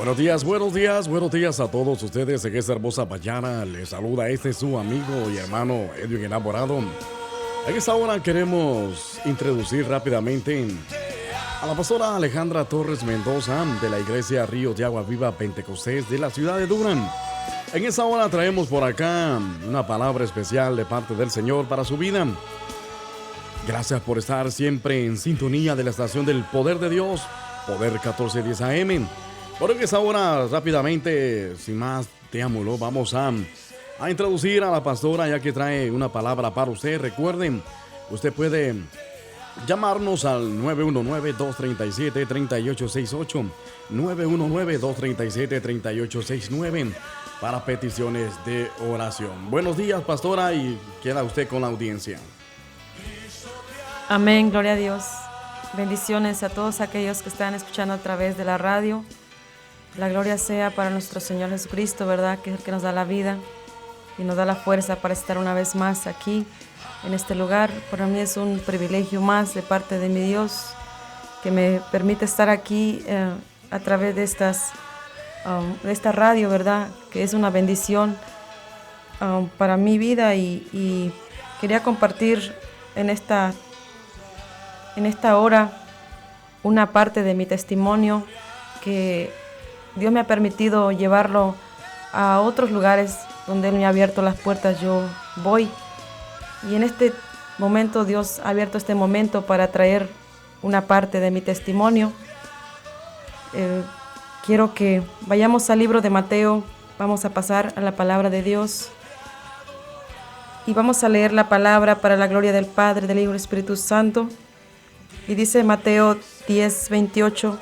Buenos días a todos ustedes en esta hermosa mañana. Les saluda su amigo y hermano Edwin Enamorado. En esta hora queremos introducir rápidamente a la pastora Alejandra Torres Mendoza de la Iglesia Ríos de Agua Viva Pentecostés de la ciudad de Durham. En esta hora traemos por acá una palabra especial de parte del Señor para su vida. Gracias por estar siempre en sintonía de la estación del Poder de Dios, Poder 1410 AM. Por esta hora, rápidamente, sin más preámbulo, vamos a introducir a la pastora, ya que trae una palabra para usted. Recuerden, usted puede llamarnos al 919-237-3868, 919-237-3869 para peticiones de oración. Buenos días, pastora, y queda usted con la audiencia. Amén, gloria a Dios. Bendiciones a todos aquellos que están escuchando a través de la radio. La gloria sea para nuestro Señor Jesucristo, ¿verdad? Que es el que nos da la vida y nos da la fuerza para estar una vez más aquí, en este lugar. Para mí es un privilegio más de parte de mi Dios, que me permite estar aquí a través de esta radio, ¿verdad? Que es una bendición para mi vida y quería compartir en esta hora una parte de mi testimonio que Dios me ha permitido llevarlo a otros lugares donde Él me ha abierto las puertas. Yo voy y en este momento Dios ha abierto este momento para traer una parte de mi testimonio. Quiero que vayamos al libro de Mateo. Vamos a pasar a la palabra de Dios y vamos a leer la palabra para la gloria del Padre, del Hijo y del Espíritu Santo. Y dice Mateo 10:28: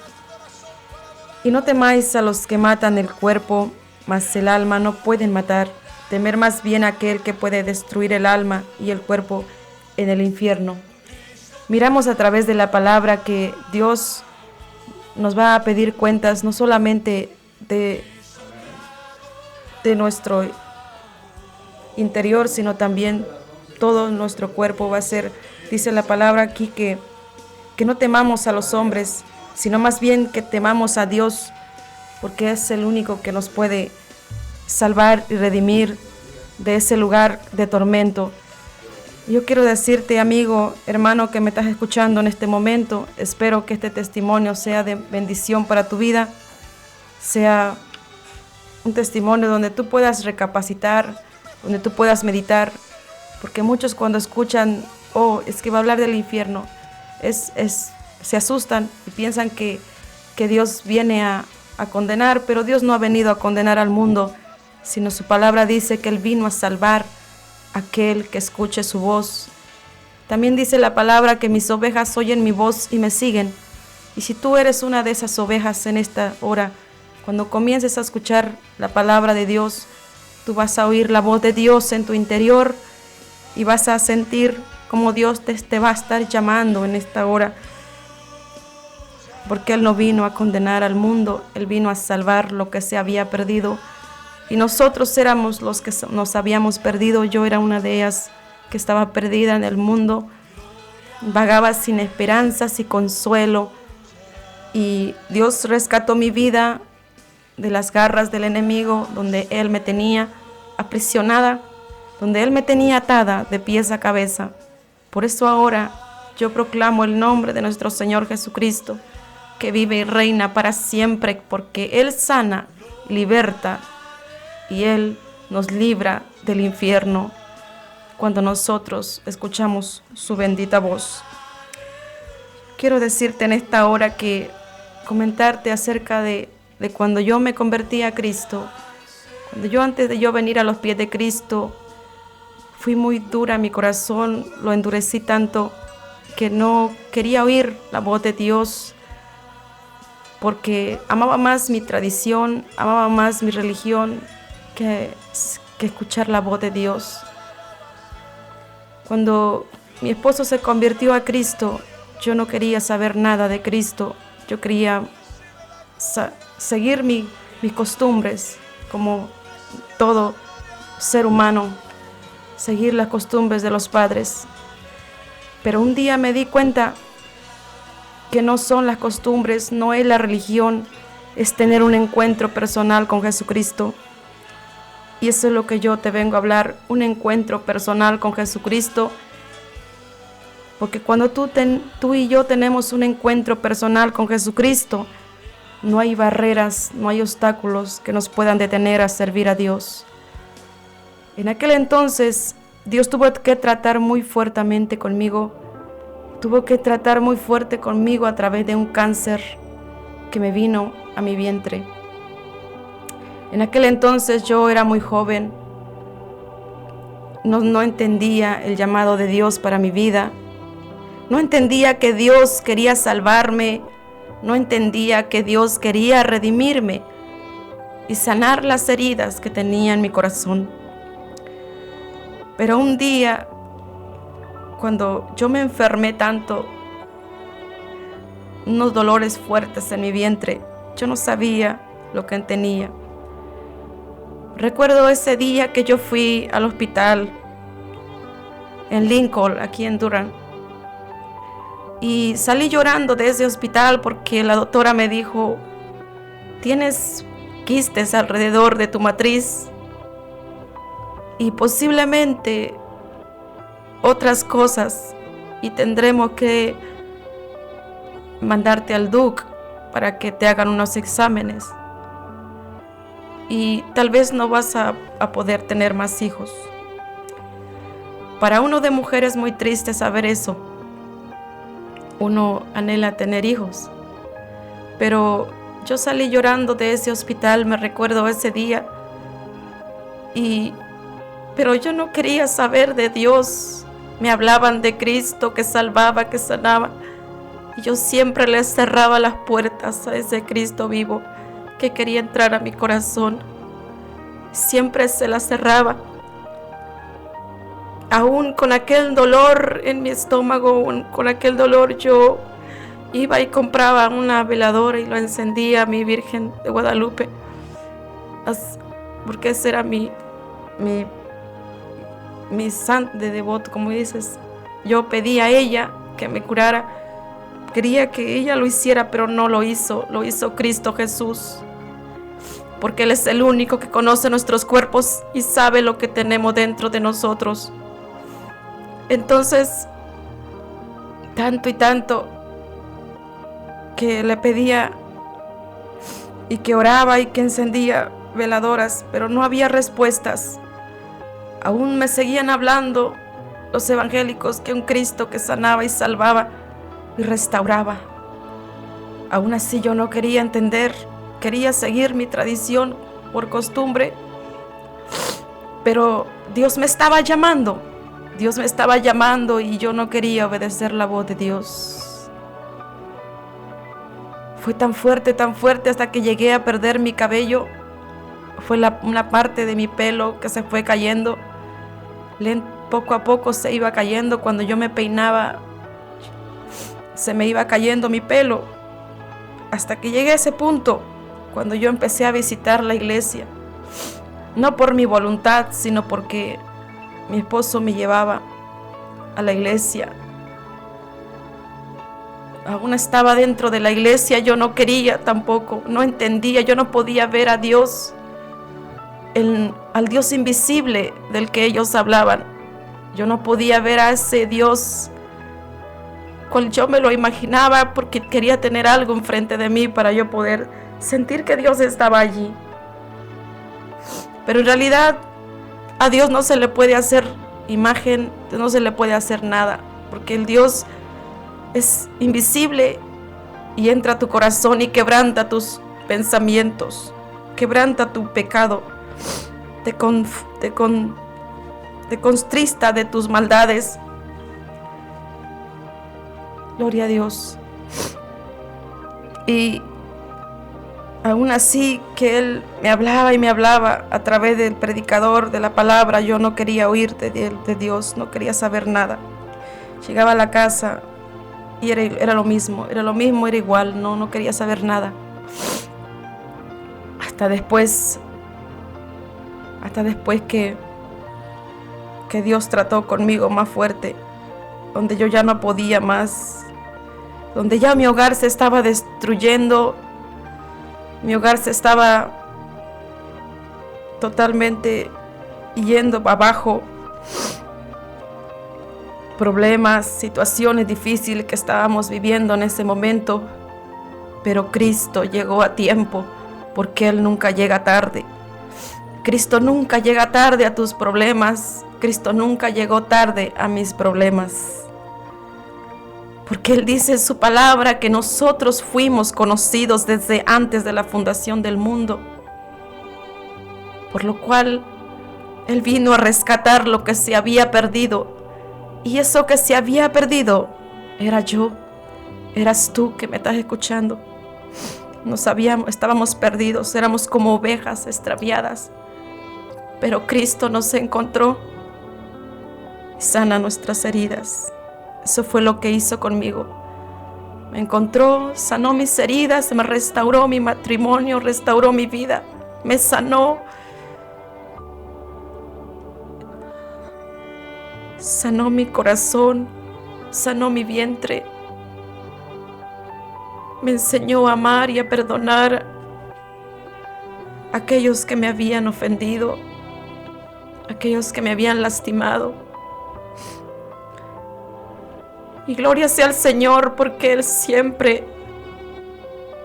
Y no temáis a los que matan el cuerpo, mas el alma no pueden matar. Temer más bien a aquel que puede destruir el alma y el cuerpo en el infierno. Miramos a través de la palabra que Dios nos va a pedir cuentas, no solamente de nuestro interior, sino también todo nuestro cuerpo va a ser. Dice la palabra aquí que no temamos a los hombres, sino más bien que temamos a Dios, porque es el único que nos puede salvar y redimir de ese lugar de tormento. Yo quiero decirte, amigo, hermano, que me estás escuchando en este momento, espero que este testimonio sea de bendición para tu vida, sea un testimonio donde tú puedas recapacitar, donde tú puedas meditar, porque muchos cuando escuchan, es que va a hablar del infierno, se asustan y piensan que Dios viene a condenar, pero Dios no ha venido a condenar al mundo, sino su palabra dice que Él vino a salvar a aquel que escuche su voz. También dice la palabra que mis ovejas oyen mi voz y me siguen. Y si tú eres una de esas ovejas en esta hora, cuando comiences a escuchar la palabra de Dios, tú vas a oír la voz de Dios en tu interior y vas a sentir como Dios te va a estar llamando en esta hora. Porque Él no vino a condenar al mundo, Él vino a salvar lo que se había perdido. Y nosotros éramos los que nos habíamos perdido. Yo era una de ellas que estaba perdida en el mundo. Vagaba sin esperanza, sin consuelo. Y Dios rescató mi vida de las garras del enemigo, donde Él me tenía aprisionada, donde Él me tenía atada de pies a cabeza. Por eso ahora yo proclamo el nombre de nuestro Señor Jesucristo, que vive y reina para siempre, porque Él sana, liberta y Él nos libra del infierno cuando nosotros escuchamos su bendita voz. Quiero decirte en esta hora que comentarte acerca de cuando yo me convertí a Cristo. Cuando yo, antes de yo venir a los pies de Cristo, fui muy dura, mi corazón lo endurecí tanto que no quería oír la voz de Dios, porque amaba más mi tradición, amaba más mi religión que escuchar la voz de Dios. Cuando mi esposo se convirtió a Cristo, yo no quería saber nada de Cristo. Yo quería seguir mis costumbres, como todo ser humano, seguir las costumbres de los padres. Pero un día me di cuenta que no son las costumbres, no es la religión, es tener un encuentro personal con Jesucristo. Y eso es lo que yo te vengo a hablar, un encuentro personal con Jesucristo. Porque cuando tú y yo tenemos un encuentro personal con Jesucristo, no hay barreras, no hay obstáculos que nos puedan detener a servir a Dios. En aquel entonces, Dios tuvo que tratar muy fuertemente conmigo. Tuvo que tratar muy fuerte conmigo a través de un cáncer que me vino a mi vientre. En aquel entonces yo era muy joven. No entendía el llamado de Dios para mi vida. No entendía que Dios quería salvarme. No entendía que Dios quería redimirme y sanar las heridas que tenía en mi corazón. Pero un día, cuando yo me enfermé tanto, unos dolores fuertes en mi vientre, yo no sabía lo que tenía. Recuerdo ese día que yo fui al hospital en Lincoln, aquí en Durham, y salí llorando de ese hospital porque la doctora me dijo: tienes quistes alrededor de tu matriz y posiblemente otras cosas, y tendremos que mandarte al Duke para que te hagan unos exámenes y tal vez no vas a poder tener más hijos. Para uno de mujer es muy triste saber eso. Uno anhela tener hijos, pero yo salí llorando de ese hospital, me recuerdo ese día, pero yo no quería saber de Dios. Me hablaban de Cristo que salvaba, que sanaba, y yo siempre les cerraba las puertas a ese Cristo vivo que quería entrar a mi corazón. Siempre se las cerraba. Aún con aquel dolor en mi estómago, con aquel dolor, yo iba y compraba una veladora y lo encendía a mi Virgen de Guadalupe, porque ese era mi santo de devoto, como dices. Yo pedí a ella que me curara, quería que ella lo hiciera, pero no lo hizo Cristo Jesús, porque Él es el único que conoce nuestros cuerpos y sabe lo que tenemos dentro de nosotros. Entonces, tanto y tanto que le pedía y que oraba y que encendía veladoras, pero no había respuestas. Aún me seguían hablando los evangélicos que un Cristo que sanaba y salvaba y restauraba. Aún así yo no quería entender, quería seguir mi tradición por costumbre, pero Dios me estaba llamando y yo no quería obedecer la voz de Dios. Fue tan fuerte hasta que llegué a perder mi cabello. Fue una parte de mi pelo que se fue cayendo. Poco a poco se iba cayendo. Cuando yo me peinaba, se me iba cayendo mi pelo. Hasta que llegué a ese punto, cuando yo empecé a visitar la iglesia. No por mi voluntad, sino porque mi esposo me llevaba a la iglesia. Aún estaba dentro de la iglesia, yo no quería tampoco, no entendía, yo no podía ver a Dios, al Dios invisible del que ellos hablaban. Yo no podía ver a ese Dios cual yo me lo imaginaba, porque quería tener algo enfrente de mí para yo poder sentir que Dios estaba allí. Pero en realidad a Dios no se le puede hacer imagen, no se le puede hacer nada, porque el Dios es invisible y entra a tu corazón y quebranta tus pensamientos, quebranta tu pecado, te contrista de tus maldades. Gloria a Dios. Y aún así que Él me hablaba y me hablaba a través del predicador, de la palabra, yo no quería oír de Dios, no quería saber nada. Llegaba a la casa y era lo mismo, era igual, no quería saber nada. Hasta después que Dios trató conmigo más fuerte, donde yo ya no podía más, donde ya mi hogar se estaba destruyendo. Mi hogar se estaba totalmente yendo abajo. Problemas, situaciones difíciles que estábamos viviendo en ese momento. Pero Cristo llegó a tiempo, porque Él nunca llega tarde. Cristo nunca llega tarde a tus problemas. Cristo nunca llegó tarde a mis problemas. Porque Él dice en su palabra que nosotros fuimos conocidos desde antes de la fundación del mundo. Por lo cual Él vino a rescatar lo que se había perdido. Y eso que se había perdido era yo, eras tú que me estás escuchando. Estábamos perdidos, éramos como ovejas extraviadas. Pero Cristo nos encontró y sana nuestras heridas. Eso fue lo que hizo conmigo. Me encontró, sanó mis heridas, me restauró mi matrimonio, restauró mi vida, me sanó. Sanó mi corazón, sanó mi vientre. Me enseñó a amar y a perdonar a aquellos que me habían ofendido, aquellos que me habían lastimado. Y gloria sea al Señor, porque Él siempre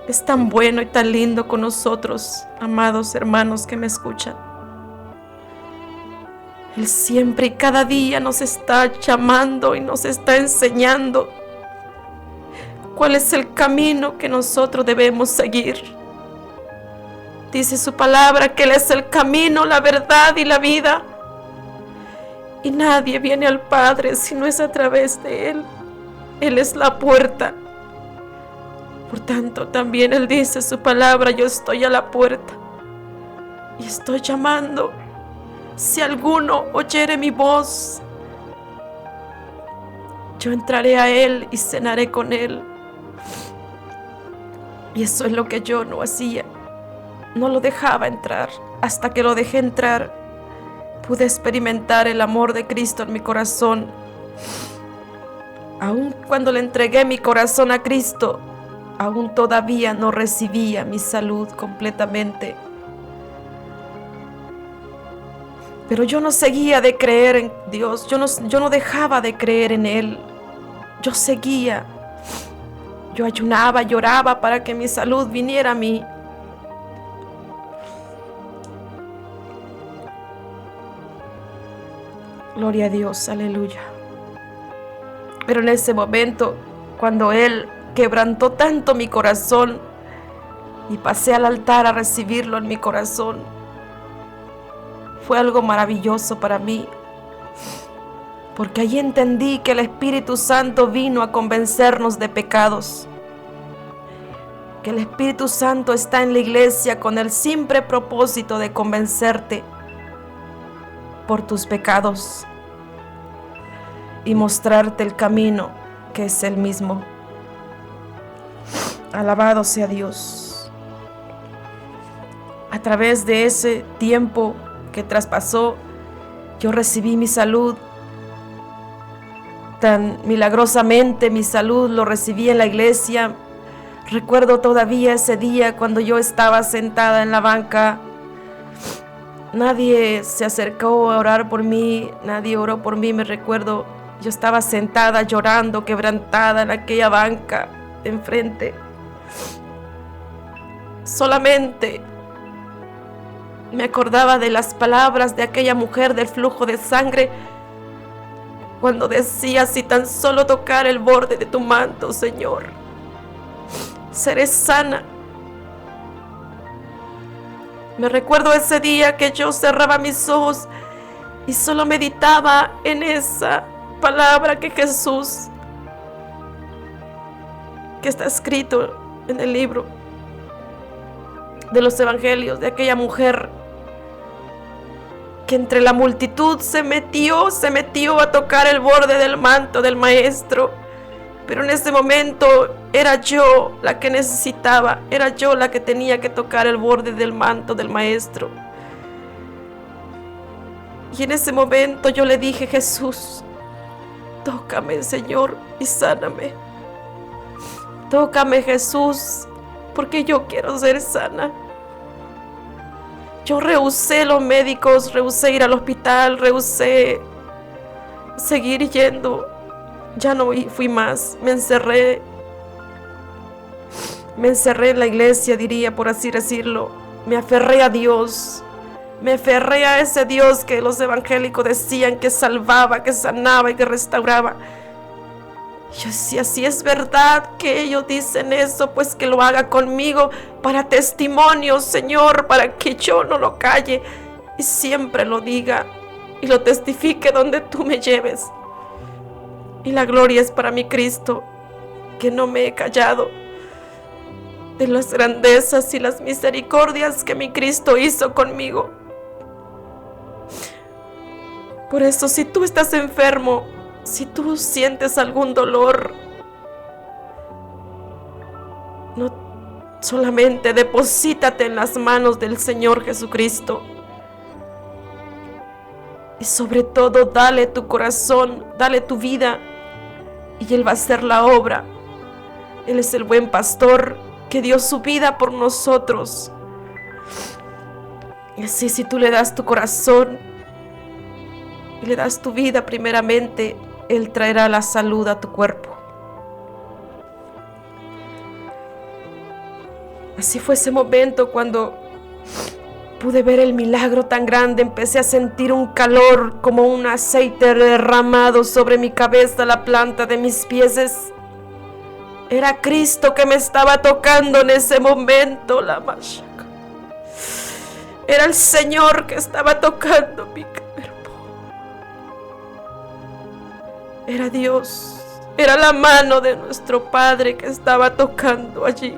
es tan bueno y tan lindo con nosotros, amados hermanos que me escuchan. Él siempre y cada día nos está llamando y nos está enseñando cuál es el camino que nosotros debemos seguir. Dice su palabra que Él es el camino, la verdad y la vida. Y nadie viene al Padre si no es a través de Él. Él es la puerta. Por tanto, también Él dice su palabra: yo estoy a la puerta y estoy llamando. Si alguno oyere mi voz, yo entraré a Él y cenaré con Él. Y eso es lo que yo no hacía. No lo dejaba entrar. Hasta que lo dejé entrar, pude experimentar el amor de Cristo en mi corazón. Aun cuando le entregué mi corazón a Cristo, aún todavía no recibía mi salud completamente. Pero yo no seguía de creer en Dios, yo no dejaba de creer en Él. Yo seguía, yo ayunaba, lloraba para que mi salud viniera a mí. Gloria a Dios, aleluya. Pero en ese momento, cuando Él quebrantó tanto mi corazón y pasé al altar a recibirlo en mi corazón, fue algo maravilloso para mí, porque allí entendí que el Espíritu Santo vino a convencernos de pecados, que el Espíritu Santo está en la iglesia con el simple propósito de convencerte por tus pecados y mostrarte el camino que es el mismo. Alabado sea Dios. A través de ese tiempo que traspasó, yo recibí mi salud tan milagrosamente. Mi salud lo recibí en la iglesia. Recuerdo todavía ese día cuando yo estaba sentada en la banca. Nadie se acercó a orar por mí, nadie oró por mí. Me recuerdo, yo estaba sentada llorando, quebrantada en aquella banca de enfrente. Solamente me acordaba de las palabras de aquella mujer del flujo de sangre, cuando decía: si tan solo tocar el borde de tu manto, Señor, seré sana. Me recuerdo ese día que yo cerraba mis ojos y solo meditaba en esa palabra que Jesús, que está escrito en el libro de los evangelios, de aquella mujer que entre la multitud se metió a tocar el borde del manto del Maestro. Pero en ese momento era yo la que necesitaba, era yo la que tenía que tocar el borde del manto del Maestro. Y en ese momento yo le dije: Jesús, tócame, Señor, y sáname. Tócame, Jesús, porque yo quiero ser sana. Yo rehusé los médicos, rehusé ir al hospital, rehusé seguir yendo. Ya no fui más, me encerré en la iglesia, diría, por así decirlo. Me aferré a Dios, me aferré a ese Dios que los evangélicos decían que salvaba, que sanaba y que restauraba. Yo decía, si es verdad que ellos dicen eso, pues que lo haga conmigo para testimonio, Señor, para que yo no lo calle y siempre lo diga y lo testifique donde tú me lleves. Y la gloria es para mi Cristo, que no me he callado de las grandezas y las misericordias que mi Cristo hizo conmigo. Por eso, si tú estás enfermo, si tú sientes algún dolor, no solamente deposítate en las manos del Señor Jesucristo. Y sobre todo, dale tu corazón, dale tu vida, y Él va a hacer la obra. Él es el buen pastor que dio su vida por nosotros. Y así, si tú le das tu corazón y le das tu vida primeramente, Él traerá la salud a tu cuerpo. Así fue ese momento cuando pude ver el milagro tan grande. Empecé a sentir un calor como un aceite derramado sobre mi cabeza, la planta de mis pies. Era Cristo que me estaba tocando en ese momento, la machaca. Era el Señor que estaba tocando mi cuerpo. Era Dios, era la mano de nuestro Padre que estaba tocando allí.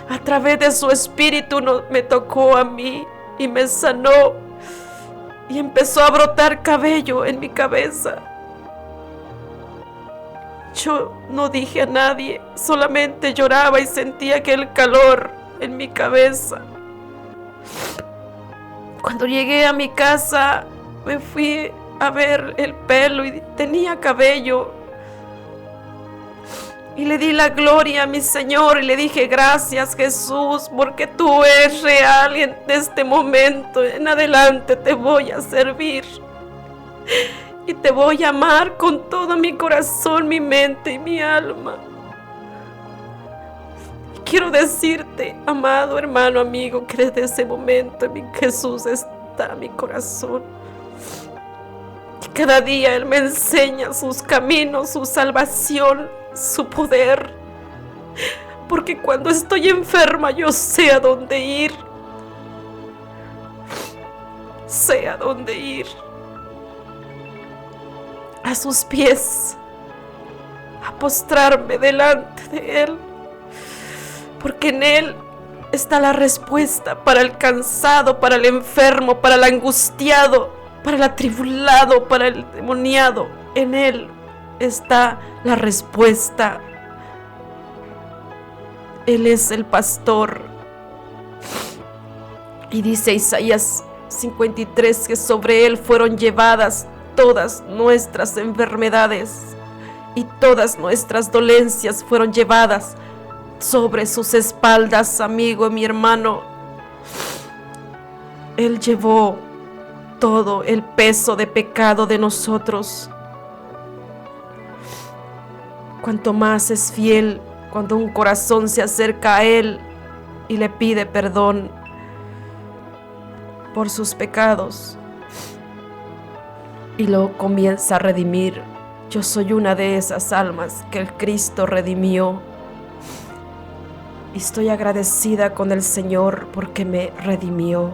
A través de su espíritu me tocó a mí y me sanó. Y empezó a brotar cabello en mi cabeza. Yo no dije a nadie, solamente lloraba y sentía aquel calor en mi cabeza. Cuando llegué a mi casa, me fui a ver el pelo y tenía cabello. Y le di la gloria a mi Señor y le dije, gracias Jesús, porque tú eres real y en este momento en adelante te voy a servir. Y te voy a amar con todo mi corazón, mi mente y mi alma. Y quiero decirte, amado hermano, amigo, que desde ese momento en mi Jesús está mi corazón. Y cada día Él me enseña sus caminos, su salvación, su poder. Porque cuando estoy enferma yo sé a dónde ir. Sé a dónde ir. A sus pies, a postrarme delante de Él, porque en Él está la respuesta para el cansado, para el enfermo, para el angustiado, para el atribulado, para el demoniado. En Él está la respuesta. Él es el pastor. Y dice Isaías 53 que sobre Él fueron llevadas todas nuestras enfermedades y todas nuestras dolencias fueron llevadas sobre sus espaldas, amigo, mi hermano. Él llevó todo el peso de pecado de nosotros. Cuanto más es fiel cuando un corazón se acerca a Él y le pide perdón por sus pecados y lo comienza a redimir. Yo soy una de esas almas que el Cristo redimió. Y estoy agradecida con el Señor porque me redimió.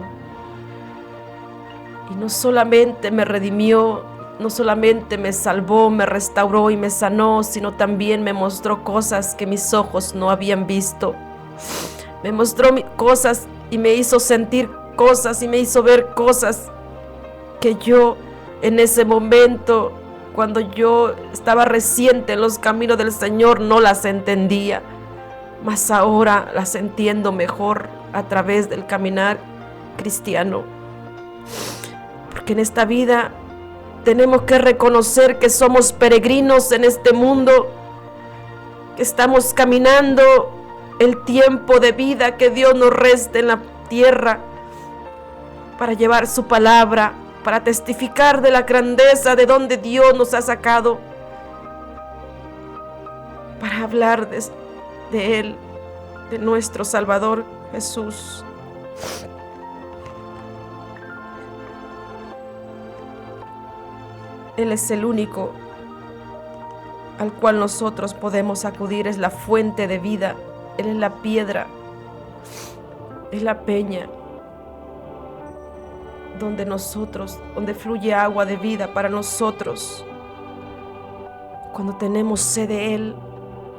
Y no solamente me redimió, no solamente me salvó, me restauró y me sanó, sino también me mostró cosas que mis ojos no habían visto. Me mostró cosas y me hizo sentir cosas y me hizo ver cosas que yo en ese momento, cuando yo estaba reciente en los caminos del Señor, no las entendía. Mas ahora las entiendo mejor a través del caminar cristiano. Porque en esta vida tenemos que reconocer que somos peregrinos en este mundo, que estamos caminando el tiempo de vida que Dios nos reste en la tierra para llevar su palabra, para testificar de la grandeza de donde Dios nos ha sacado, para hablar de Él, de nuestro Salvador Jesús. Él es el único al cual nosotros podemos acudir, es la fuente de vida, Él es la piedra, es la peña, donde fluye agua de vida para nosotros. Cuando tenemos sed de Él,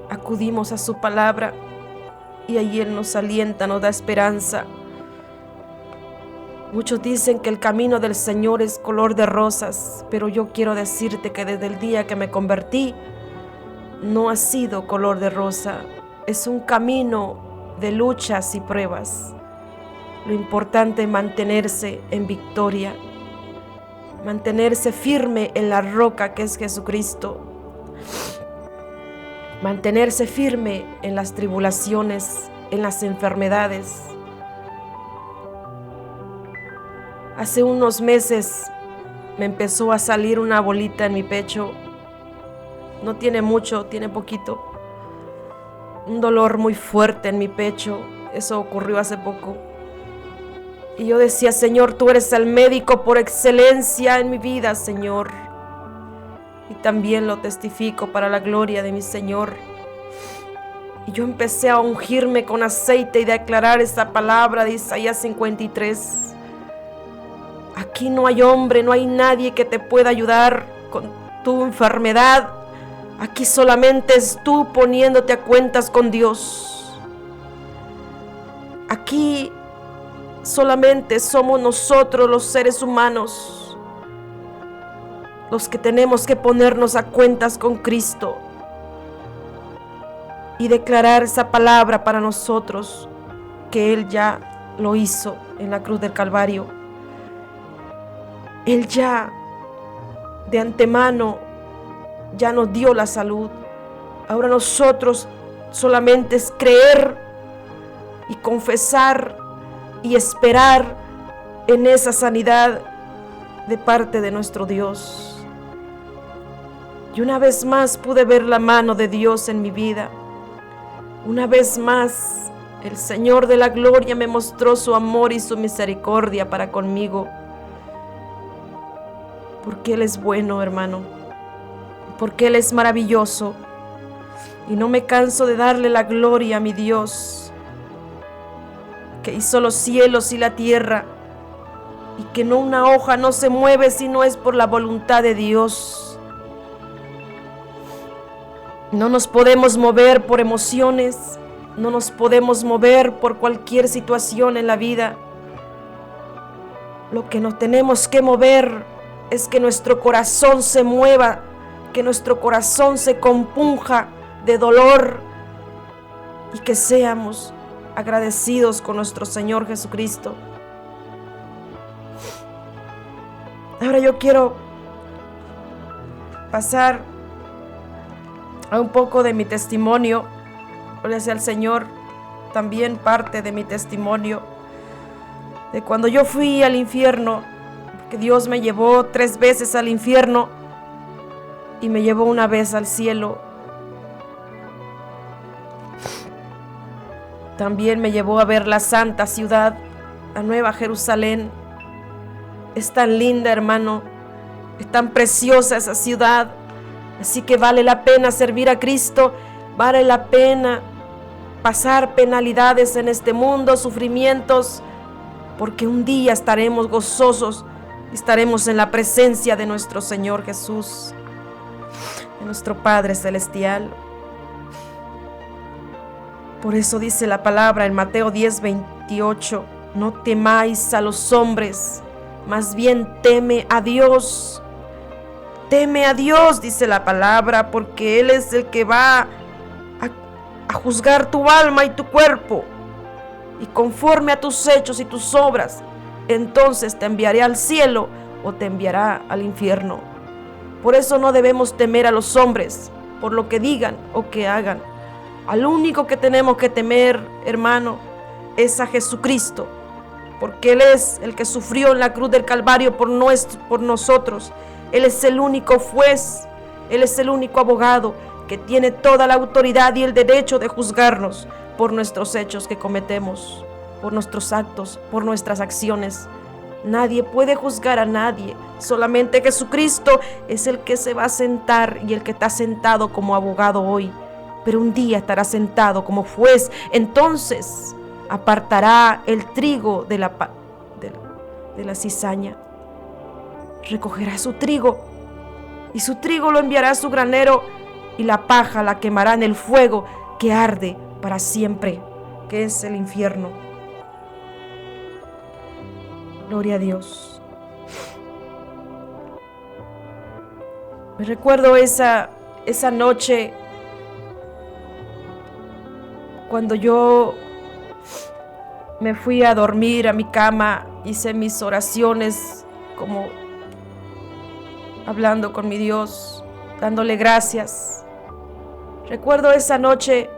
acudimos a su palabra y ahí Él nos alienta, nos da esperanza. Muchos dicen que el camino del Señor es color de rosas, pero yo quiero decirte que desde el día que me convertí, no ha sido color de rosa. Es un camino de luchas y pruebas. Lo importante es mantenerse en victoria, mantenerse firme en la roca que es Jesucristo, mantenerse firme en las tribulaciones, en las enfermedades. Hace unos meses me empezó a salir una bolita en mi pecho. No tiene mucho, tiene poquito. Un dolor muy fuerte en mi pecho. Eso ocurrió hace poco. Y yo decía, Señor, tú eres el médico por excelencia en mi vida, Señor. Y también lo testifico para la gloria de mi Señor. Y yo empecé a ungirme con aceite y declarar esa palabra de Isaías 53. Aquí no hay hombre, no hay nadie que te pueda ayudar con tu enfermedad. Aquí solamente es tú poniéndote a cuentas con Dios. Aquí solamente somos nosotros los seres humanos los que tenemos que ponernos a cuentas con Cristo y declarar esa palabra para nosotros que Él ya lo hizo en la cruz del Calvario. Él ya de antemano ya nos dio la salud. Ahora nosotros solamente es creer y confesar y esperar en esa sanidad de parte de nuestro Dios. Y una vez más pude ver la mano de Dios en mi vida. Una vez más el Señor de la gloria me mostró su amor y su misericordia para conmigo. Porque Él es bueno, hermano. Porque Él es maravilloso. Y no me canso de darle la gloria a mi Dios, que hizo los cielos y la tierra, y que no una hoja no se mueve si no es por la voluntad de Dios. No nos podemos mover por emociones, no nos podemos mover por cualquier situación en la vida. Lo que nos tenemos que mover es que nuestro corazón se mueva, que nuestro corazón se compunja de dolor y que seamos agradecidos con nuestro Señor Jesucristo. Ahora yo quiero pasar a un poco de mi testimonio. Gloria sea al Señor, también parte de mi testimonio de cuando yo fui al infierno, que Dios me llevó 3 veces al infierno y me llevó una vez al cielo. También me llevó a ver la santa ciudad, la Nueva Jerusalén. Es tan linda, hermano, es tan preciosa esa ciudad. Así que vale la pena servir a Cristo, vale la pena pasar penalidades en este mundo, sufrimientos, porque un día estaremos gozosos, estaremos en la presencia de nuestro Señor Jesús, de nuestro Padre Celestial. Por eso dice la palabra en Mateo 10:28, no temáis a los hombres, más bien teme a Dios. Teme a Dios, dice la palabra, porque Él es el que va a juzgar tu alma y tu cuerpo. Y conforme a tus hechos y tus obras, entonces te enviaré al cielo o te enviará al infierno. Por eso no debemos temer a los hombres por lo que digan o que hagan, Al único que tenemos que temer, hermano, es a Jesucristo, porque Él es el que sufrió en la cruz del Calvario por nosotros. Él es el único juez, Él es el único abogado que tiene toda la autoridad y el derecho de juzgarnos por nuestros hechos que cometemos, por nuestros actos, por nuestras acciones. Nadie puede juzgar a nadie, solamente Jesucristo es el que se va a sentar y el que está sentado como abogado hoy, pero un día estará sentado como juez. Entonces apartará el trigo de la cizaña, recogerá su trigo y su trigo lo enviará a su granero, y la paja la quemará en el fuego que arde para siempre, que es el infierno. Gloria a Dios. Me recuerdo esa noche cuando yo me fui a dormir a mi cama, hice mis oraciones como hablando con mi Dios, dándole gracias. Recuerdo esa noche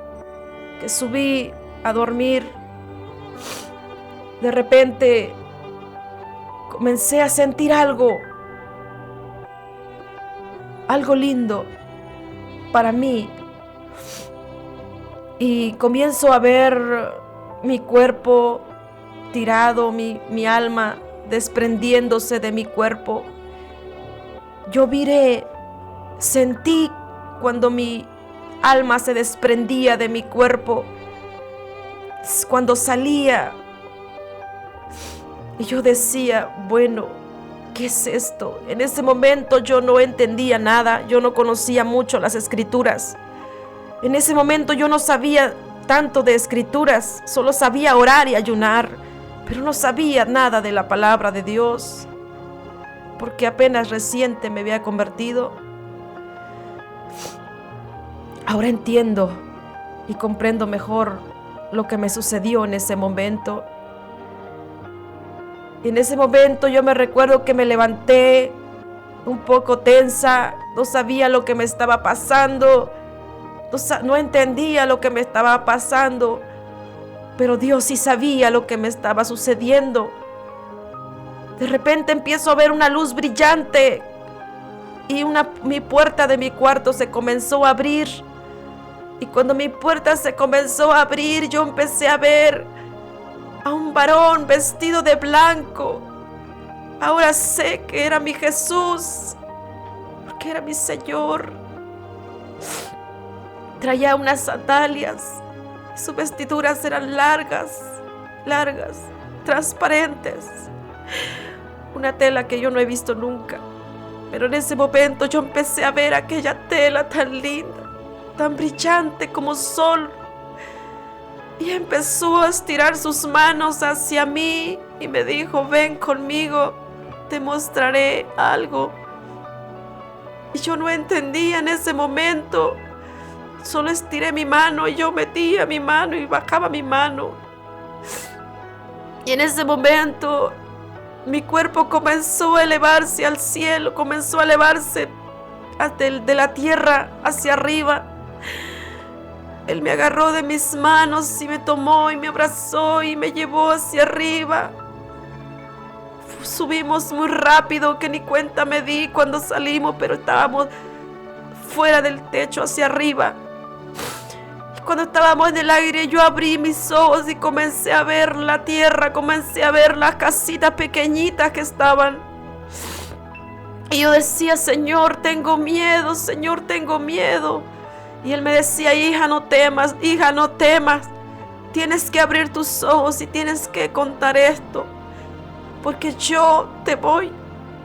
que subí a dormir. De repente comencé a sentir algo lindo para mí, y comienzo a ver mi cuerpo tirado, mi alma desprendiéndose de mi cuerpo. Yo sentí cuando mi alma se desprendía de mi cuerpo, cuando salía. Y yo decía, bueno, ¿qué es esto? En ese momento yo no entendía nada, yo no conocía mucho las escrituras. En ese momento yo no sabía tanto de escrituras, solo sabía orar y ayunar, pero no sabía nada de la palabra de Dios, porque apenas reciente me había convertido. Ahora entiendo y comprendo mejor lo que me sucedió en ese momento. En ese momento yo me recuerdo que me levanté un poco tensa, no sabía lo que me estaba pasando, no entendía lo que me estaba pasando, pero Dios sí sabía lo que me estaba sucediendo. De repente empiezo a ver una luz brillante y mi puerta de mi cuarto se comenzó a abrir. Y cuando mi puerta se comenzó a abrir, yo empecé a ver a un varón vestido de blanco. Ahora sé que era mi Jesús, porque era mi Señor. Traía unas sandalias, sus vestiduras eran largas, transparentes, una tela que yo no he visto nunca. Pero en ese momento yo empecé a ver aquella tela tan linda, tan brillante como sol, y empezó a estirar sus manos hacia mí y me dijo, ven conmigo, te mostraré algo. Y yo no entendía en ese momento, solo estiré mi mano y yo metía mi mano y bajaba mi mano. Y en ese momento mi cuerpo comenzó a elevarse al cielo, comenzó a elevarse de la tierra hacia arriba. Él me agarró de mis manos y me tomó y me abrazó y me llevó hacia arriba. Subimos muy rápido que ni cuenta me di cuando salimos, pero estábamos fuera del techo hacia arriba. Y cuando estábamos en el aire, yo abrí mis ojos y comencé a ver la tierra, comencé a ver las casitas pequeñitas que estaban. Y yo decía, Señor, tengo miedo, Señor, tengo miedo. Y Él me decía, hija, no temas, tienes que abrir tus ojos y tienes que contar esto, porque yo te voy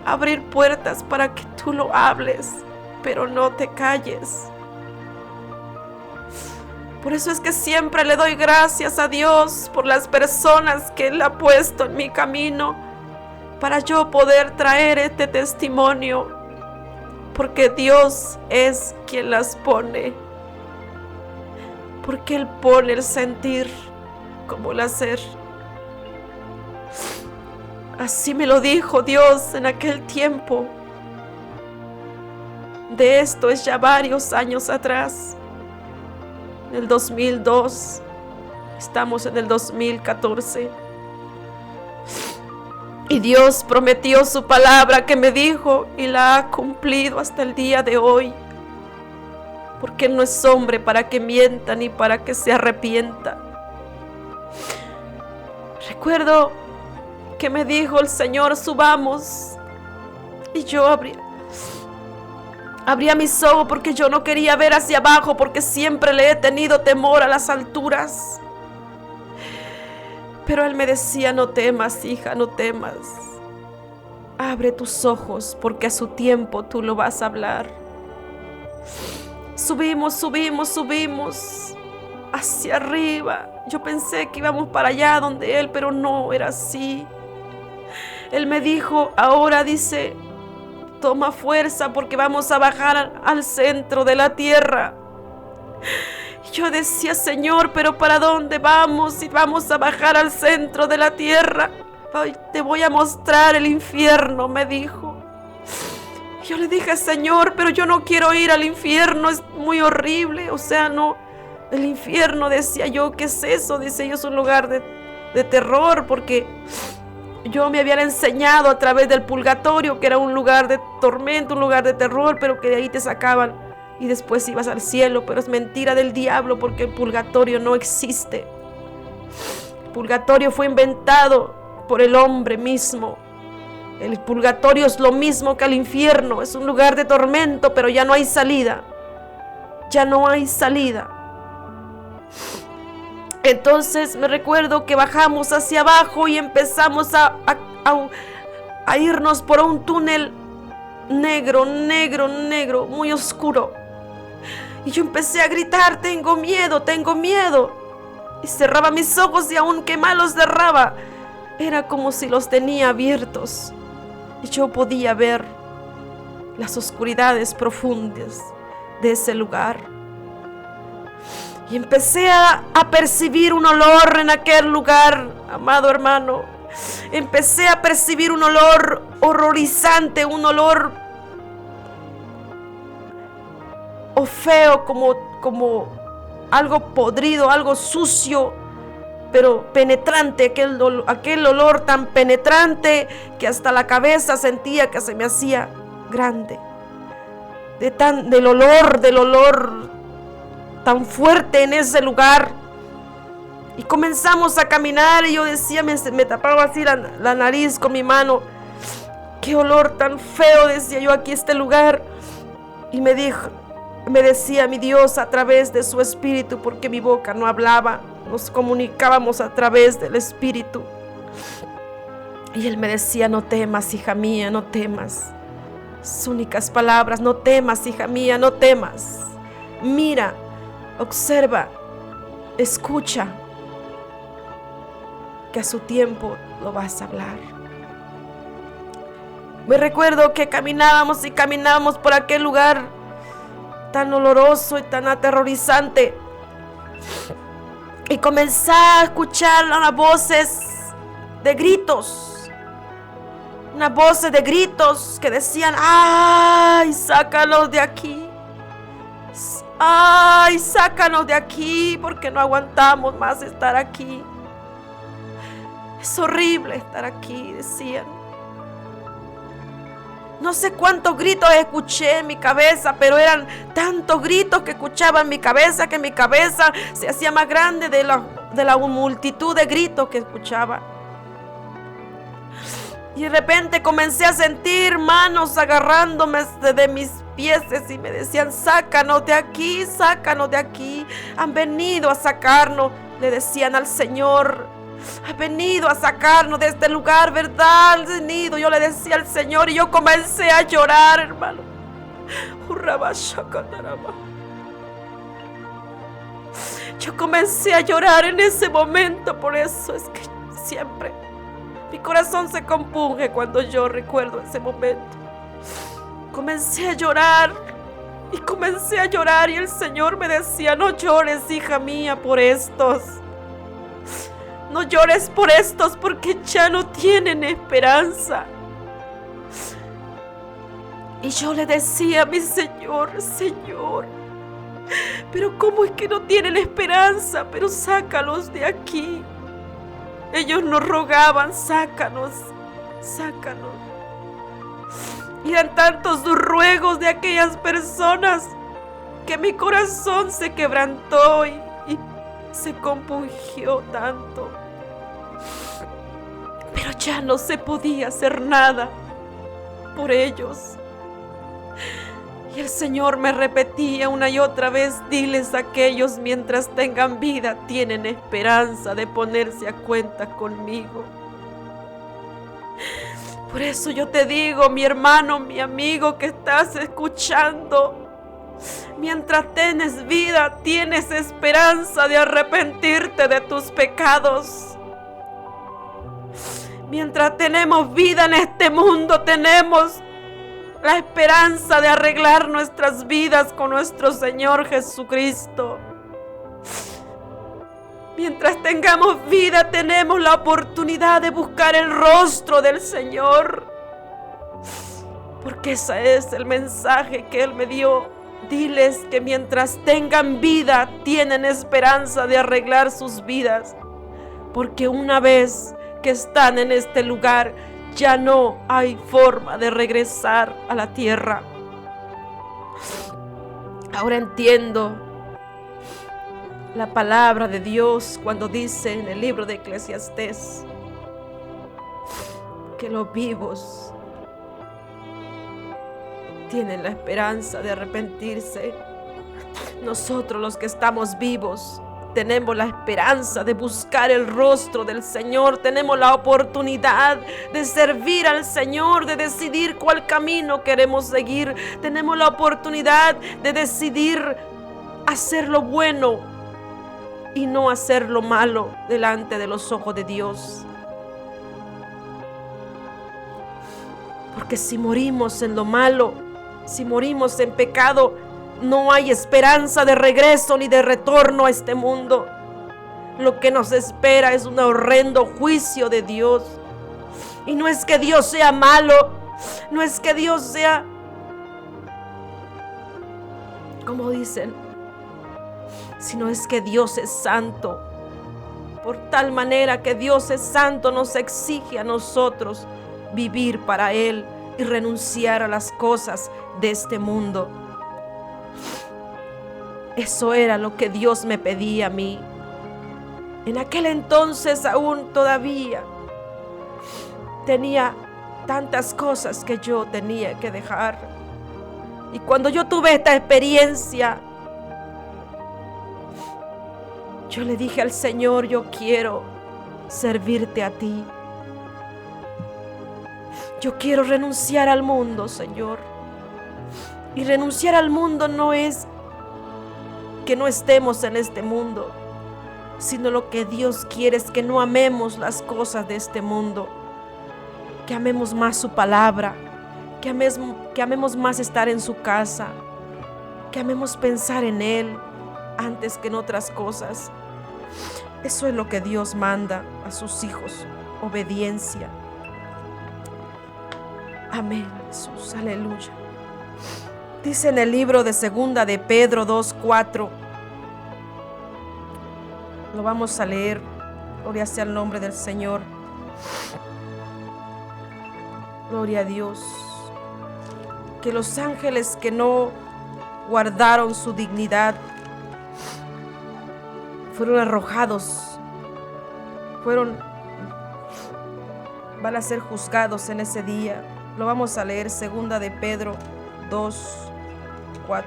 a abrir puertas para que tú lo hables, pero no te calles. Por eso es que siempre le doy gracias a Dios por las personas que Él ha puesto en mi camino, para yo poder traer este testimonio, porque Dios es quien las pone. Porque Él pone el sentir como el hacer. Así me lo dijo Dios en aquel tiempo. De esto es ya varios años atrás. en el 2002, estamos en el 2014. Y Dios prometió su palabra que me dijo y la ha cumplido hasta el día de hoy. Porque Él no es hombre para que mienta ni para que se arrepienta. Recuerdo que me dijo el Señor, subamos. Y yo abría mis ojos porque yo no quería ver hacia abajo, porque siempre le he tenido temor a las alturas. Pero Él me decía, no temas, hija, no temas. Abre tus ojos porque a su tiempo tú lo vas a hablar. Subimos hacia arriba. Yo pensé que íbamos para allá donde Él, pero no era así. Él me dijo, ahora dice, toma fuerza porque vamos a bajar al centro de la tierra. Yo decía, Señor, pero ¿para dónde vamos? Si vamos a bajar al centro de la tierra, ay, te voy a mostrar el infierno, me dijo. Yo le dije, Señor, pero yo no quiero ir al infierno, es muy horrible. O sea, no, el infierno, decía yo, ¿qué es eso? Dice yo, es un lugar de terror, porque yo me habían enseñado a través del purgatorio que era un lugar de tormento, un lugar de terror, pero que de ahí te sacaban y después ibas al cielo. Pero es mentira del diablo, porque el purgatorio no existe. El purgatorio fue inventado por el hombre mismo. El purgatorio es lo mismo que el infierno, es un lugar de tormento, pero ya no hay salida. Ya no hay salida. Entonces me recuerdo que bajamos hacia abajo y empezamos a irnos por un túnel negro, muy oscuro. Y yo empecé a gritar, tengo miedo. Y cerraba mis ojos y aunque mal los cerraba, era como si los tenía abiertos. Y yo podía ver las oscuridades profundas de ese lugar. Y empecé a percibir un olor en aquel lugar, amado hermano. Empecé a percibir un olor horrorizante, un olor feo, como algo podrido, algo sucio, pero penetrante, aquel olor tan penetrante que hasta la cabeza sentía que se me hacía grande. Del olor tan fuerte en ese lugar. Y comenzamos a caminar y yo decía, me tapaba así la nariz con mi mano. Qué olor tan feo, decía yo, aquí este lugar. Y me decía mi Dios a través de su espíritu, porque mi boca no hablaba, nos comunicábamos a través del espíritu. Y Él me decía, no temas, hija mía, no temas. Sus únicas palabras, no temas, hija mía, no temas. Mira, observa, escucha, que a su tiempo lo vas a hablar. Me recuerdo que caminábamos por aquel lugar tan oloroso y tan aterrorizante, y comencé a escuchar unas voces de gritos, que decían, ¡ay, sácanos de aquí! ¡Ay, sácanos de aquí! Porque no aguantamos más estar aquí. Es horrible estar aquí, decían. No sé cuántos gritos escuché en mi cabeza, pero eran tantos gritos que escuchaba en mi cabeza, que mi cabeza se hacía más grande de la multitud de gritos que escuchaba. Y de repente comencé a sentir manos agarrándome de mis pies y me decían, sácanos de aquí, han venido a sacarnos, le decían al Señor. Ha venido a sacarnos de este lugar, ¿verdad? Han venido, yo le decía al Señor, y yo comencé a llorar, hermano. Yo comencé a llorar en ese momento. Por eso es que siempre mi corazón se compunge cuando yo recuerdo ese momento. Comencé a llorar y el Señor me decía, no llores, hija mía, por estos. No llores por estos, porque ya no tienen esperanza. Y yo le decía a mi Señor, Pero ¿cómo es que no tienen esperanza? Pero sácalos de aquí. Ellos nos rogaban, sácanos, sácanos. Y eran tantos los ruegos de aquellas personas que mi corazón se quebrantó y se compungió tanto. Pero ya no se podía hacer nada por ellos. Y el Señor me repetía una y otra vez: diles a aquellos, mientras tengan vida, tienen esperanza de ponerse a cuenta conmigo. Por eso yo te digo, mi hermano, mi amigo que estás escuchando, mientras tienes vida, tienes esperanza de arrepentirte de tus pecados. Mientras tenemos vida en este mundo, tenemos la esperanza de arreglar nuestras vidas con nuestro Señor Jesucristo. Mientras tengamos vida, tenemos la oportunidad de buscar el rostro del Señor. Porque ese es el mensaje que Él me dio. Diles que mientras tengan vida, tienen esperanza de arreglar sus vidas. Porque una vez que están en este lugar, ya no hay forma de regresar a la tierra. Ahora entiendo la palabra de Dios cuando dice en el libro de Eclesiastés que los vivos tienen la esperanza de arrepentirse. Nosotros, los que estamos vivos, tenemos la esperanza de buscar el rostro del Señor. Tenemos la oportunidad de servir al Señor, de decidir cuál camino queremos seguir. Tenemos la oportunidad de decidir hacer lo bueno y no hacer lo malo delante de los ojos de Dios. Porque si morimos en lo malo, si morimos en pecado, no hay esperanza de regreso ni de retorno a este mundo. Lo que nos espera es un horrendo juicio de Dios. Y no es que Dios sea malo, no es que Dios sea, como dicen, sino es que Dios es santo. Por tal manera que Dios es santo, nos exige a nosotros vivir para Él y renunciar a las cosas de este mundo. Eso era lo que Dios me pedía a mí. En aquel entonces aún todavía tenía tantas cosas que yo tenía que dejar. Y cuando yo tuve esta experiencia, yo le dije al Señor: yo quiero servirte a ti. Yo quiero renunciar al mundo, Señor. Y renunciar al mundo no es que no estemos en este mundo, sino lo que Dios quiere es que no amemos las cosas de este mundo, que amemos más su palabra, que amemos más estar en su casa, que amemos pensar en Él antes que en otras cosas. Eso es lo que Dios manda a sus hijos: obediencia. Amén, Jesús, aleluya. Dice en el libro de Segunda de Pedro 2:4. Lo vamos a leer. Gloria sea el nombre del Señor. Gloria a Dios. Que los ángeles que no guardaron su dignidad fueron arrojados, van a ser juzgados en ese día. Lo vamos a leer, Segunda de Pedro 2:4.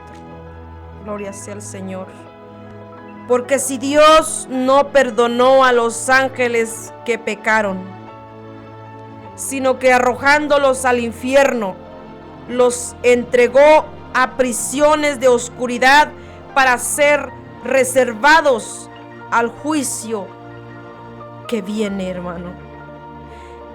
Gloria sea al Señor. Porque si Dios no perdonó a los ángeles que pecaron, sino que arrojándolos al infierno, los entregó a prisiones de oscuridad para ser reservados al juicio que viene, hermano.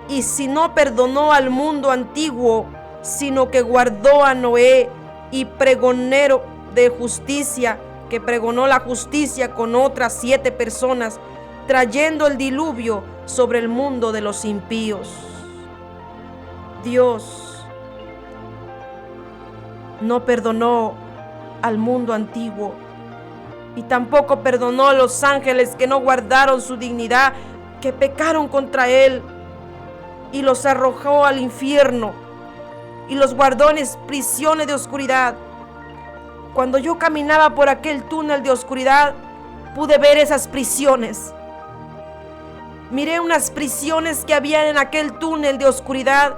Y si no perdonó al mundo antiguo, sino que guardó a Noé, y pregonero de justicia, que pregonó la justicia con otras 7 personas, trayendo el diluvio sobre el mundo de los impíos. Dios no perdonó al mundo antiguo, Y tampoco perdonó a los ángeles que no guardaron su dignidad, que pecaron contra Él, y los arrojó al infierno y los guardó en prisiones de oscuridad. Cuando yo caminaba por aquel túnel de oscuridad, pude ver esas prisiones. Miré unas prisiones que había en aquel túnel de oscuridad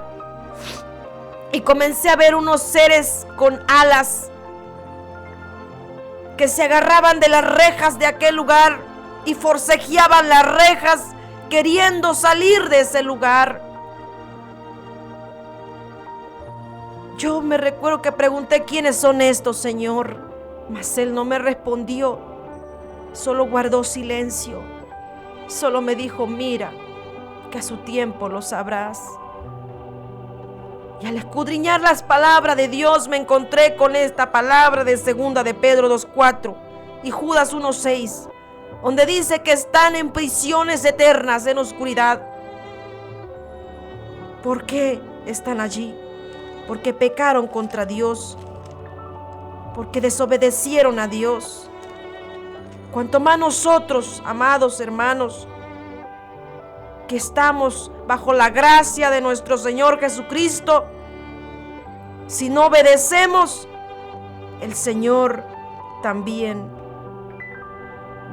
y comencé a ver unos seres con alas que se agarraban de las rejas de aquel lugar y forcejeaban las rejas queriendo salir de ese lugar. Yo me recuerdo que pregunté: ¿quiénes son estos, Señor? Mas Él no me respondió, solo guardó silencio. Solo me dijo: mira, que a su tiempo lo sabrás. Y al escudriñar las palabras de Dios me encontré con esta palabra de 2 de Pedro 2:4 y Judas 1:6, donde dice que están en prisiones eternas en oscuridad. ¿Por qué están allí? Porque pecaron contra Dios, porque desobedecieron a Dios. Cuanto más nosotros, amados hermanos, que estamos bajo la gracia de nuestro Señor Jesucristo, si no obedecemos, el Señor también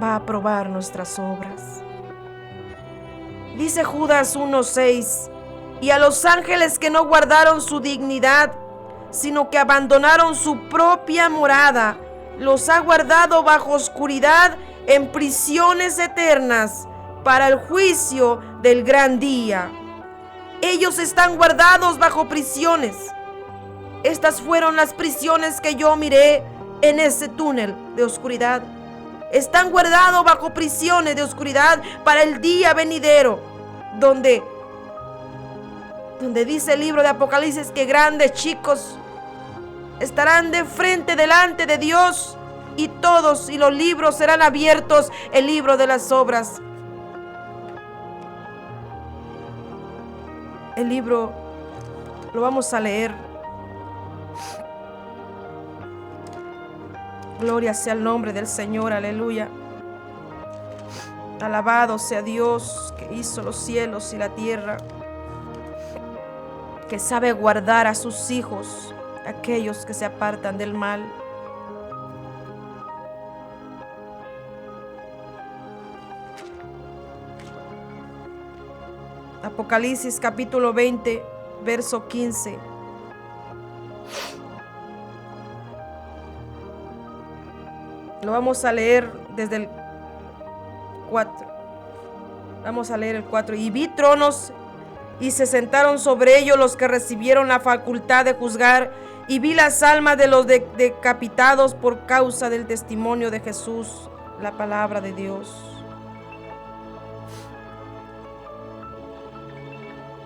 va a probar nuestras obras. Dice Judas 1:6, y a los ángeles que no guardaron su dignidad, sino que abandonaron su propia morada, los ha guardado bajo oscuridad en prisiones eternas para el juicio del gran día. Ellos están guardados bajo prisiones. Estas fueron las prisiones que yo miré en ese túnel de oscuridad. Están guardados bajo prisiones de oscuridad para el día venidero, donde dice el libro de Apocalipsis que grandes chicos estarán de frente delante de Dios, y todos y los libros serán abiertos, el libro de las obras. El libro lo vamos a leer. Gloria sea el nombre del Señor, aleluya. Alabado sea Dios, que hizo los cielos y la tierra, que sabe guardar a sus hijos, aquellos que se apartan del mal. Apocalipsis capítulo 20, verso 15. Lo vamos a leer desde el 4. Vamos a leer el 4. Y vi tronos y se sentaron sobre ellos los que recibieron la facultad de juzgar, y vi las almas de los decapitados por causa del testimonio de Jesús, la palabra de Dios.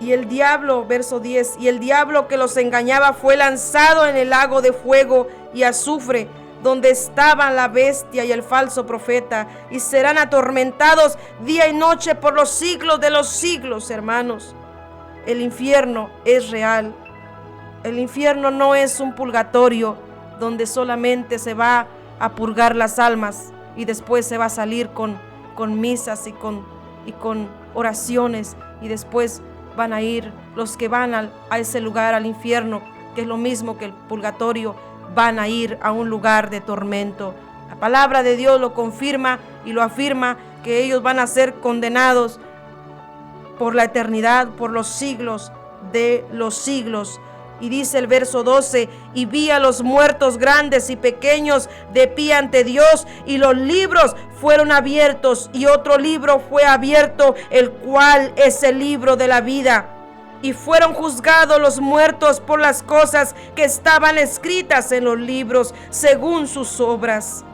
Y el diablo, verso 10, y el diablo que los engañaba fue lanzado en el lago de fuego y azufre, donde estaban la bestia y el falso profeta, y serán atormentados día y noche por los siglos de los siglos, hermanos. El infierno es real. El infierno no es un purgatorio donde solamente se va a purgar las almas y después se va a salir con misas y con oraciones, y después van a ir los que van a ese lugar, al infierno, que es lo mismo que el purgatorio, van a ir a un lugar de tormento. La palabra de Dios lo confirma y lo afirma, que ellos van a ser condenados por la eternidad, por los siglos de los siglos. Y dice el verso 12, y vi a los muertos grandes y pequeños de pie ante Dios, y los libros fueron abiertos, y otro libro fue abierto, el cual es el libro de la vida. Y fueron juzgados los muertos por las cosas que estaban escritas en los libros, según sus obras.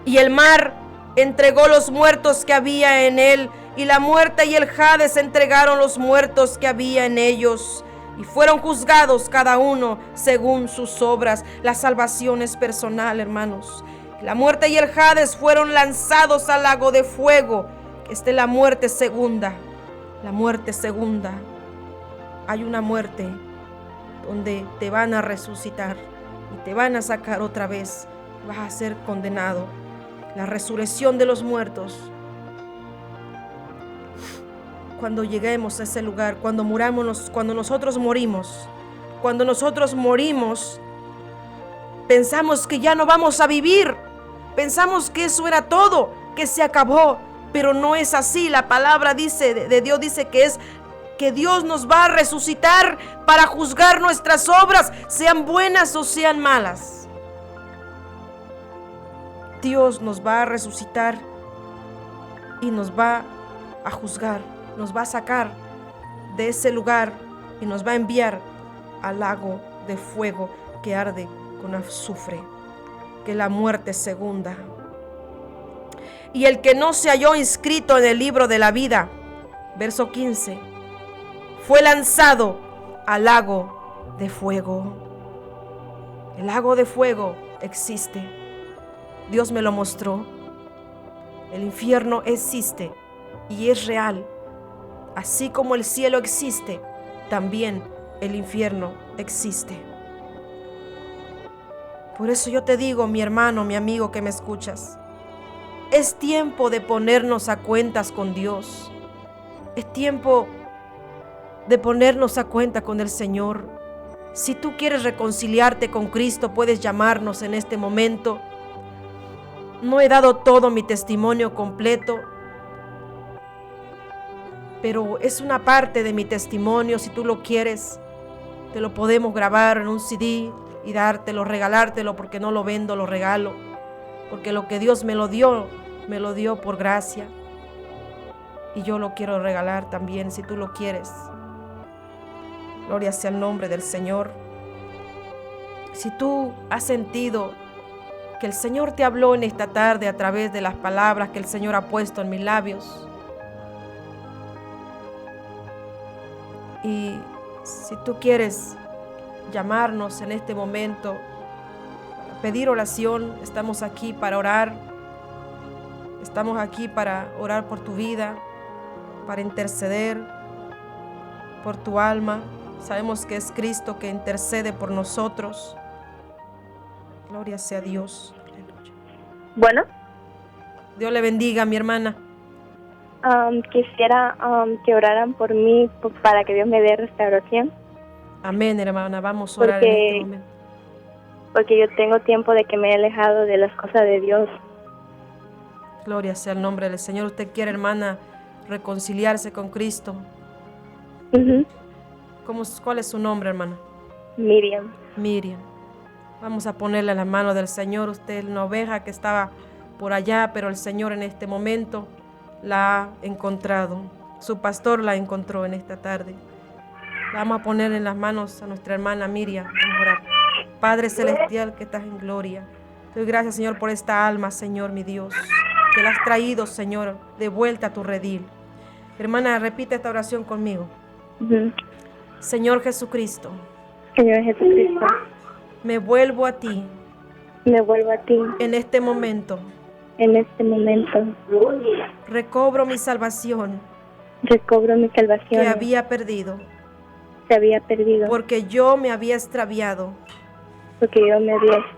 Y el mar entregó los muertos que había en él, y la muerte y el Hades entregaron los muertos que había en ellos. Y fueron juzgados cada uno según sus obras. La salvación es personal, hermanos. La muerte y el Hades fueron lanzados al lago de fuego. Esta es la muerte segunda. La muerte segunda. Hay una muerte donde te van a resucitar y te van a sacar otra vez. Vas a ser condenado. la resurrección de los muertos. Cuando lleguemos a ese lugar, cuando nosotros morimos, pensamos que ya no vamos a vivir, pensamos que eso era todo, que se acabó, pero no es así. La palabra de Dios dice que Dios nos va a resucitar para juzgar nuestras obras, sean buenas o sean malas. Dios nos va a resucitar y nos va a juzgar, nos va a sacar de ese lugar y nos va a enviar al lago de fuego que arde con azufre, que es la muerte segunda. Y el que no se halló inscrito en el libro de la vida, verso 15, fue lanzado al lago de fuego. El lago de fuego existe. Dios me lo mostró. El infierno existe y es real. Así como el cielo existe, también el infierno existe. Por eso yo te digo, mi hermano, mi amigo que me escuchas, es tiempo de ponernos a cuentas con Dios. Es tiempo de ponernos a cuenta con el Señor. Si tú quieres reconciliarte con Cristo, puedes llamarnos en este momento. No he dado todo mi testimonio completo, pero es una parte de mi testimonio. Si tú lo quieres, te lo podemos grabar en un CD y dártelo, regalártelo, porque no lo vendo, lo regalo, porque lo que Dios me lo dio por gracia, y yo lo quiero regalar también, si tú lo quieres. Gloria sea el nombre del Señor. Si tú has sentido que el Señor te habló en esta tarde a través de las palabras que el Señor ha puesto en mis labios, y si tú quieres llamarnos en este momento, pedir oración, estamos aquí para orar. Estamos aquí para orar por tu vida, para interceder por tu alma. Sabemos que es Cristo que intercede por nosotros. Gloria sea a Dios. Bueno. Dios le bendiga, mi hermana. Quisiera que oraran por mí para que Dios me dé restauración. Amén, hermana. Vamos a orar en este momento. Porque yo tengo tiempo de que me he alejado de las cosas de Dios. Gloria sea el nombre del Señor. Usted quiere, hermana, reconciliarse con Cristo. Uh-huh. ¿Cuál es su nombre, hermana? Miriam. Miriam. Vamos a ponerle la mano del Señor. Usted es una oveja que estaba por allá, pero el Señor en este momento la ha encontrado. Su pastor la encontró en esta tarde. La vamos a poner en las manos a nuestra hermana Miriam. Vamos a orar. Padre celestial que estás en gloria, te doy gracias, Señor, por esta alma, Señor, mi Dios, que la has traído, Señor, de vuelta a tu redil. Hermana, repite esta oración conmigo. Uh-huh. Señor Jesucristo. Señor Jesucristo. Me vuelvo a ti. Me vuelvo a ti. En este momento. En este momento. Recobro mi salvación. Recobro mi salvación. Que había perdido. Se había perdido. Porque yo me había extraviado. Porque yo me había